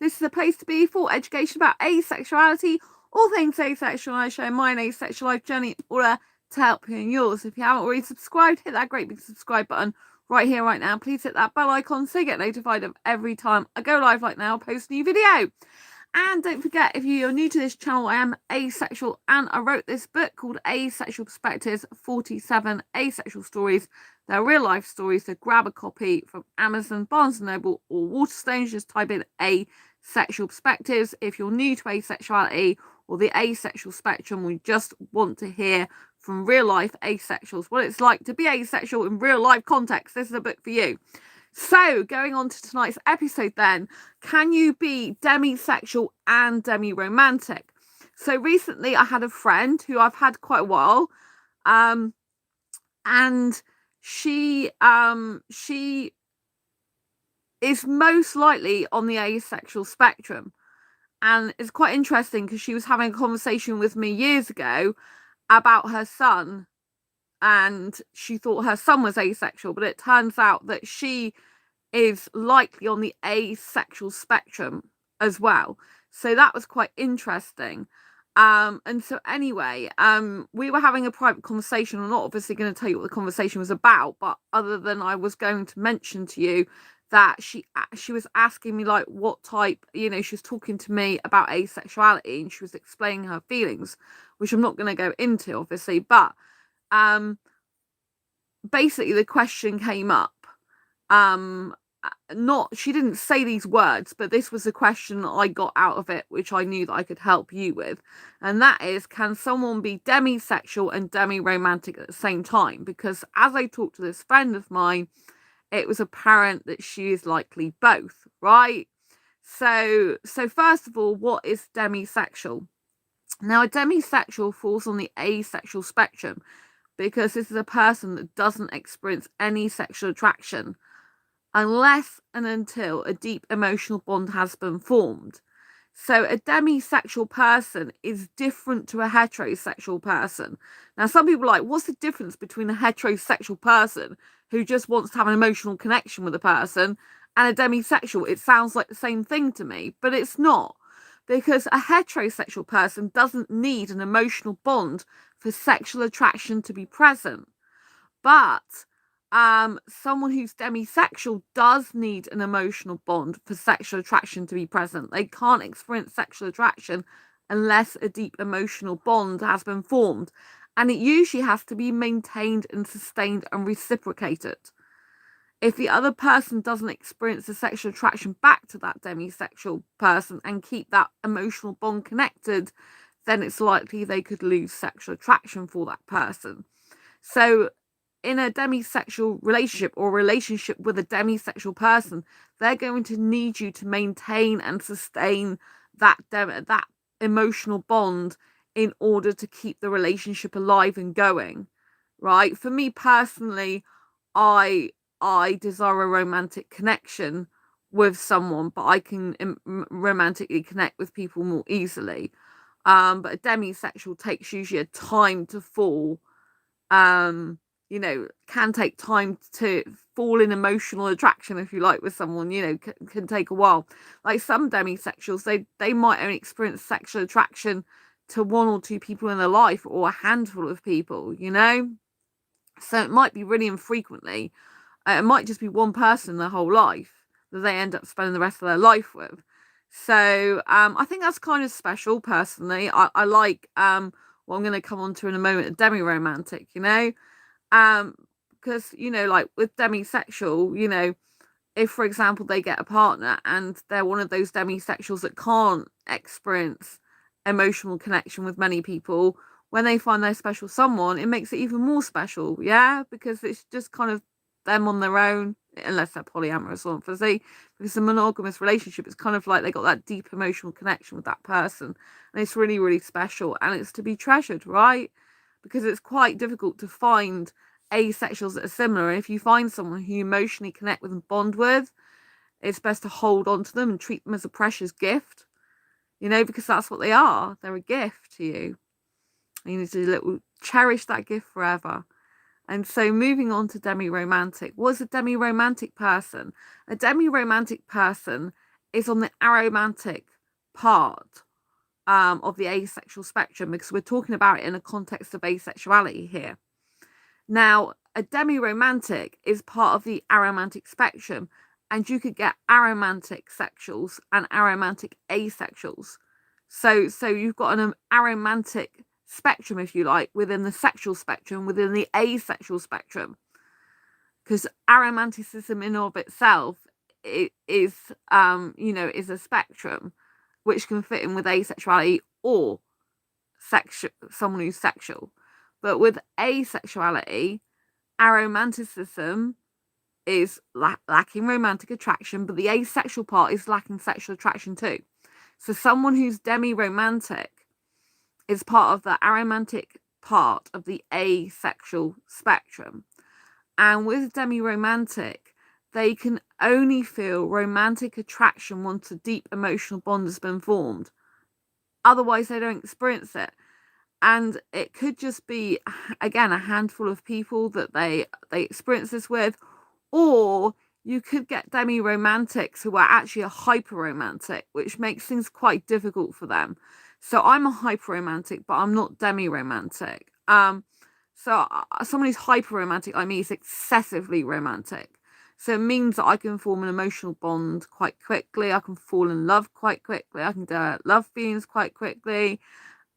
This is a place to be for education about asexuality, all things asexual. I share my asexual life journey in order to help you in yours. If you haven't already subscribed, hit that great big subscribe button right here, right now. Please hit that bell icon so you get notified of every time I go live like now, post a new video. And don't forget, if you're new to this channel, I am asexual and I wrote this book called Asexual Perspectives, 47 Asexual Stories. They're real life stories, so grab a copy from Amazon, Barnes & Noble or Waterstones. Just type in Asexual Perspectives. If you're new to asexuality or the asexual spectrum, we just want to hear from real life asexuals what it's like to be asexual in real life context. This is a book for you. So, going on to tonight's episode then, can you be demisexual and demiromantic? So recently I had a friend who I've had quite a while, and she is most likely on the asexual spectrum. And it's quite interesting because she was having a conversation with me years ago about her son, and she thought her son was asexual, but it turns out that she is likely on the asexual spectrum as well. So that was quite interesting. And so anyway, we were having a private conversation. I'm not obviously going to tell you what the conversation was about, but other than I was going to mention to you that she was asking me like what type, she was talking to me about asexuality and she was explaining her feelings, which I'm not going to go into obviously, but basically the question came up. She didn't say these words, but this was the question I got out of it, which I knew that I could help you with. And that is, can someone be demisexual and demiromantic at the same time? Because as I talked to this friend of mine, it was apparent that she is likely both, right? So first of all, what is demisexual? Now, a demisexual falls on the asexual spectrum because this is a person that doesn't experience any sexual attraction unless and until a deep emotional bond has been formed. So a demisexual person is different to a heterosexual person. Now, some people are like, what's the difference between a heterosexual person who just wants to have an emotional connection with a person and a demisexual? It sounds like the same thing to me, but it's not, because a heterosexual person doesn't need an emotional bond for sexual attraction to be present. But someone who's demisexual does need an emotional bond for sexual attraction to be present. They can't experience sexual attraction unless a deep emotional bond has been formed, and it usually has to be maintained and sustained and reciprocated. If the other person doesn't experience the sexual attraction back to that demisexual person and keep that emotional bond connected, then it's likely they could lose sexual attraction for that person. So in a demisexual relationship or relationship with a demisexual person, they're going to need you to maintain and sustain that emotional bond in order to keep the relationship alive and going, right? For me personally, I desire a romantic connection with someone, but I can romantically connect with people more easily. But a demisexual takes usually a time to fall. Can take time to fall in emotional attraction, if you like, with someone, can take a while. Like some demisexuals, they might only experience sexual attraction to one or two people in their life or a handful of people, so it might be really infrequently. It might just be one person their whole life that they end up spending the rest of their life with. So I think that's kind of special personally. I like what I'm going to come on to in a moment, a demiromantic, because like with demisexual, if for example they get a partner and they're one of those demisexuals that can't experience emotional connection with many people, when they find their special someone, it makes it even more special, because it's just kind of them on their own, unless they're polyamorous, obviously, because a monogamous relationship is kind of like they got that deep emotional connection with that person, and it's really, really special, and it's to be treasured, right? Because it's quite difficult to find asexuals that are similar. And if you find someone who you emotionally connect with and bond with, it's best to hold on to them and treat them as a precious gift, because that's what they are. They're a gift to you. You need to cherish that gift forever. And so moving on to demiromantic. What's a demiromantic person? A demiromantic person is on the aromantic part of the asexual spectrum, because we're talking about it in a context of asexuality here. Now, a demiromantic is part of the aromantic spectrum, and you could get aromantic sexuals and aromantic asexuals. So you've got an aromantic spectrum, if you like, within the sexual spectrum, within the asexual spectrum, because aromanticism in of itself is is a spectrum which can fit in with asexuality or someone who's sexual. But with asexuality, aromanticism is lacking romantic attraction, but the asexual part is lacking sexual attraction too. So someone who's demiromantic is part of the aromantic part of the asexual spectrum. And with demiromantic, they can only feel romantic attraction once a deep emotional bond has been formed. Otherwise, they don't experience it. And it could just be, again, a handful of people that they experience this with, or you could get demi-romantics who are actually a hyper-romantic, which makes things quite difficult for them. So I'm a hyper-romantic, but I'm not demi-romantic. So someone who's hyper-romantic, like me, is excessively romantic. So it means that I can form an emotional bond quite quickly. I can fall in love quite quickly. I can develop love feelings quite quickly.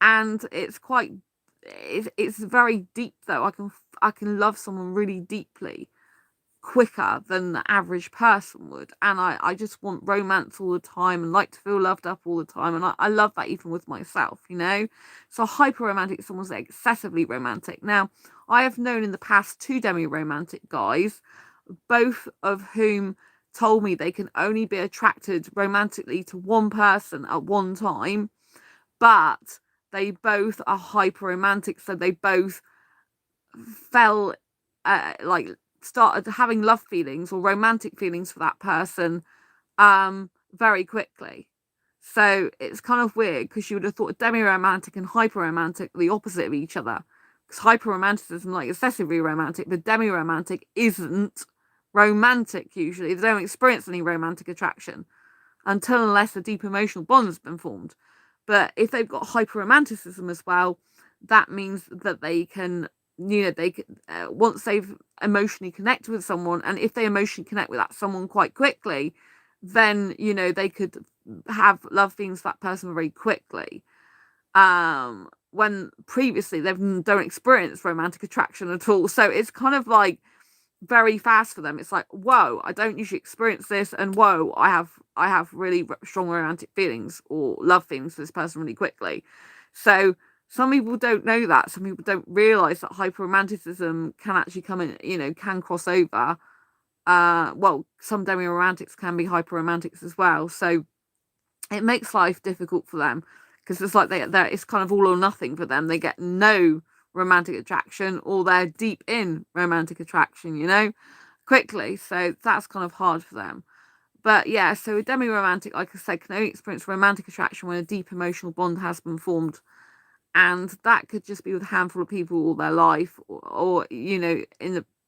And it's very deep though. I can love someone really deeply quicker than the average person would, and I just want romance all the time and like to feel loved up all the time, and I love that even with myself, so hyper romantic is someone's excessively romantic. Now, I have known in the past 2 demi-romantic guys, both of whom told me they can only be attracted romantically to one person at one time, but they both are hyper romantic, so they both fell started having love feelings or romantic feelings for that person very quickly. So it's kind of weird, because you would have thought demi-romantic and hyper-romantic are the opposite of each other, because hyper-romanticism, like excessively romantic, but demi-romantic isn't romantic usually. They don't experience any romantic attraction until unless a deep emotional bond has been formed. But if they've got hyper-romanticism as well, that means that they can, they can, once they've emotionally connected with someone, and if they emotionally connect with that someone quite quickly, then they could have love feelings for that person very quickly. When previously they don't experience romantic attraction at all. So it's kind of like very fast for them. It's like, whoa, I don't usually experience this, and whoa, I have really strong romantic feelings or love feelings for this person really quickly. So some people don't know that. Some people don't realize that hyperromanticism can actually come in, can cross over. Well, some demi-romantics can be hyperromantics as well. So it makes life difficult for them, because it's like it's kind of all or nothing for them. They get no romantic attraction, or they're deep in romantic attraction, quickly. So that's kind of hard for them. But yeah, so a demi-romantic, like I said, can only experience romantic attraction when a deep emotional bond has been formed. And that could just be with a handful of people all their life, or in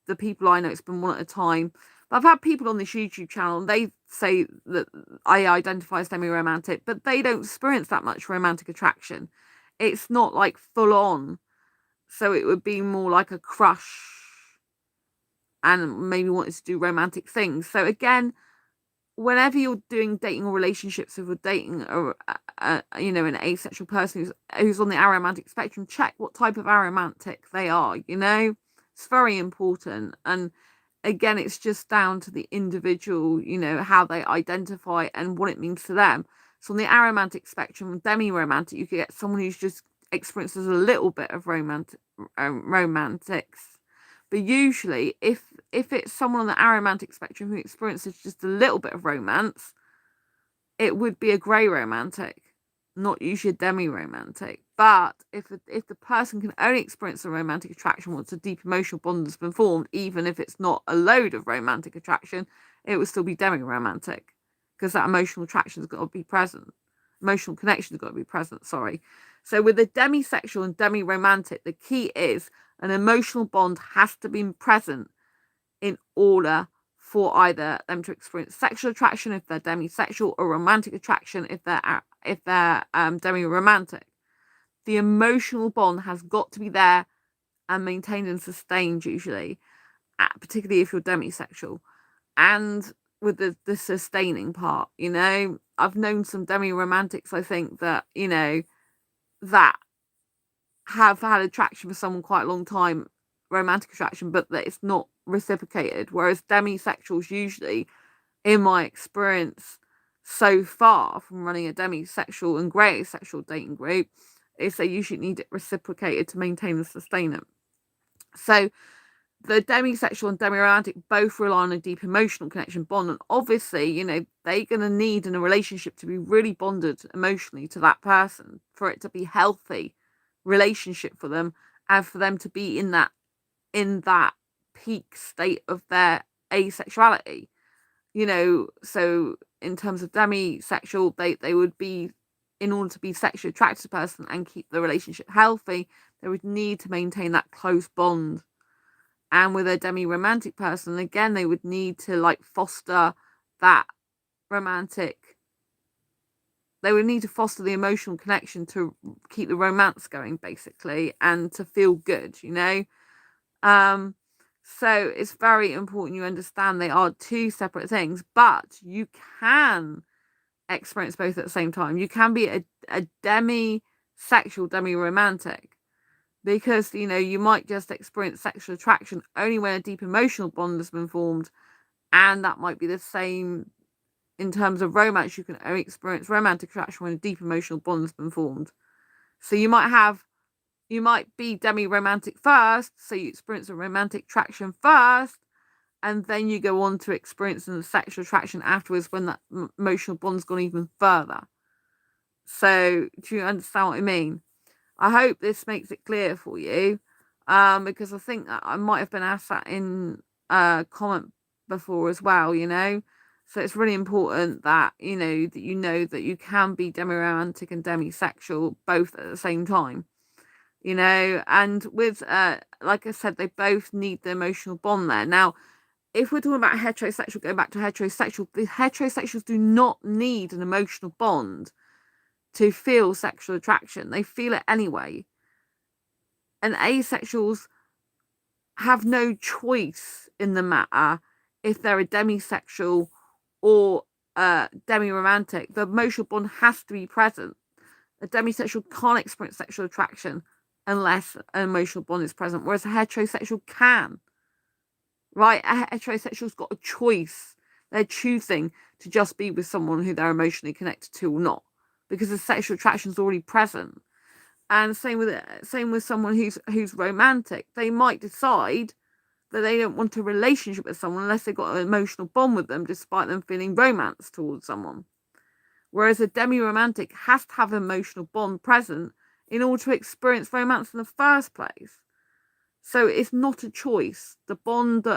the people I know, it's been one at a time. But I've had people on this YouTube channel, and they say that I identify as demi-romantic, but they don't experience that much romantic attraction. It's not like full on. So it would be more like a crush and maybe wanting to do romantic things. So again, whenever you're doing dating or relationships, if you're dating an asexual person who's on the aromantic spectrum, check what type of aromantic they are. It's very important. And again, it's just down to the individual, how they identify and what it means to them. So on the aromantic spectrum, demi-romantic, you could get someone who's just experiences a little bit of romantics. But usually, if it's someone on the aromantic spectrum who experiences just a little bit of romance, it would be a grey romantic, not usually a demi-romantic. But if the person can only experience a romantic attraction once a deep emotional bond has been formed, even if it's not a load of romantic attraction, it would still be demi-romantic, because that emotional attraction has got to be present. Emotional connection has got to be present, sorry. So with the demisexual and demi-romantic, the key is an emotional bond has to be present in order for either them to experience sexual attraction if they're demisexual, or romantic attraction if they're demiromantic. The emotional bond has got to be there and maintained and sustained, usually, particularly if you're demisexual. And with the sustaining part, I've known some demiromantics, I think, that, that have had attraction for someone quite a long time, romantic attraction, but that it's not reciprocated. Whereas demisexuals usually, in my experience so far from running a demisexual and grey asexual dating group, is they usually need it reciprocated to maintain and sustain it. So the demisexual and demiromantic both rely on a deep emotional connection bond, and obviously, they're going to need in a relationship to be really bonded emotionally to that person for it to be healthy relationship for them, and for them to be in that peak state of their asexuality. So in terms of demisexual, they would be, in order to be sexually attracted to a person and keep the relationship healthy, they would need to maintain that close bond. And with a demiromantic person, again, they would need to foster that romantic. They would need to foster the emotional connection to keep the romance going, basically, and to feel good, So it's very important you understand they are two separate things, but you can experience both at the same time. You can be a demisexual, demiromantic, because, you might just experience sexual attraction only when a deep emotional bond has been formed, and that might be the same in terms of romance. You can only experience romantic attraction when a deep emotional bond has been formed. So you might be demiromantic first, so you experience a romantic attraction first, and then you go on to experiencing the sexual attraction afterwards when that emotional bond's gone even further. So do you understand what I mean? I hope this makes it clear for you, because I think that I might have been asked that in a comment before as well, So it's really important that, that you can be demiromantic and demisexual both at the same time, and with, like I said, they both need the emotional bond there. Now, if we're talking about heterosexual, going back to heterosexual, the heterosexuals do not need an emotional bond to feel sexual attraction. They feel it anyway. And asexuals have no choice in the matter if they're a demisexual or demiromantic. The emotional bond has to be present. A demisexual can't experience sexual attraction unless an emotional bond is present, whereas a heterosexual can. Right? A heterosexual's got a choice. They're choosing to just be with someone who they're emotionally connected to or not, because the sexual attraction is already present. And same with someone who's romantic. They might decide that they don't want a relationship with someone unless they've got an emotional bond with them, despite them feeling romance towards someone. Whereas a demiromantic has to have an emotional bond present in order to experience romance in the first place. So it's not a choice. The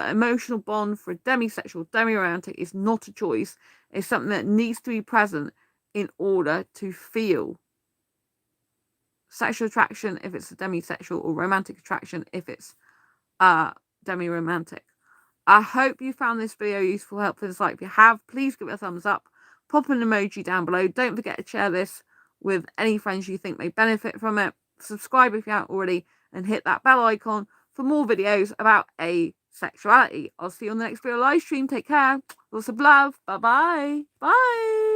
emotional bond for a demisexual, demiromantic is not a choice. It's something that needs to be present in order to feel sexual attraction if it's a demisexual, or romantic attraction if it's demiromantic. I hope you found this video useful, helpful, insightful. If you have, please give it a thumbs up. Pop an emoji down below. Don't forget to share this with any friends you think may benefit from it. Subscribe if you haven't already, and hit that bell icon for more videos about asexuality. I'll see you on the next video live stream. Take care. Lots of love. Bye-bye. Bye.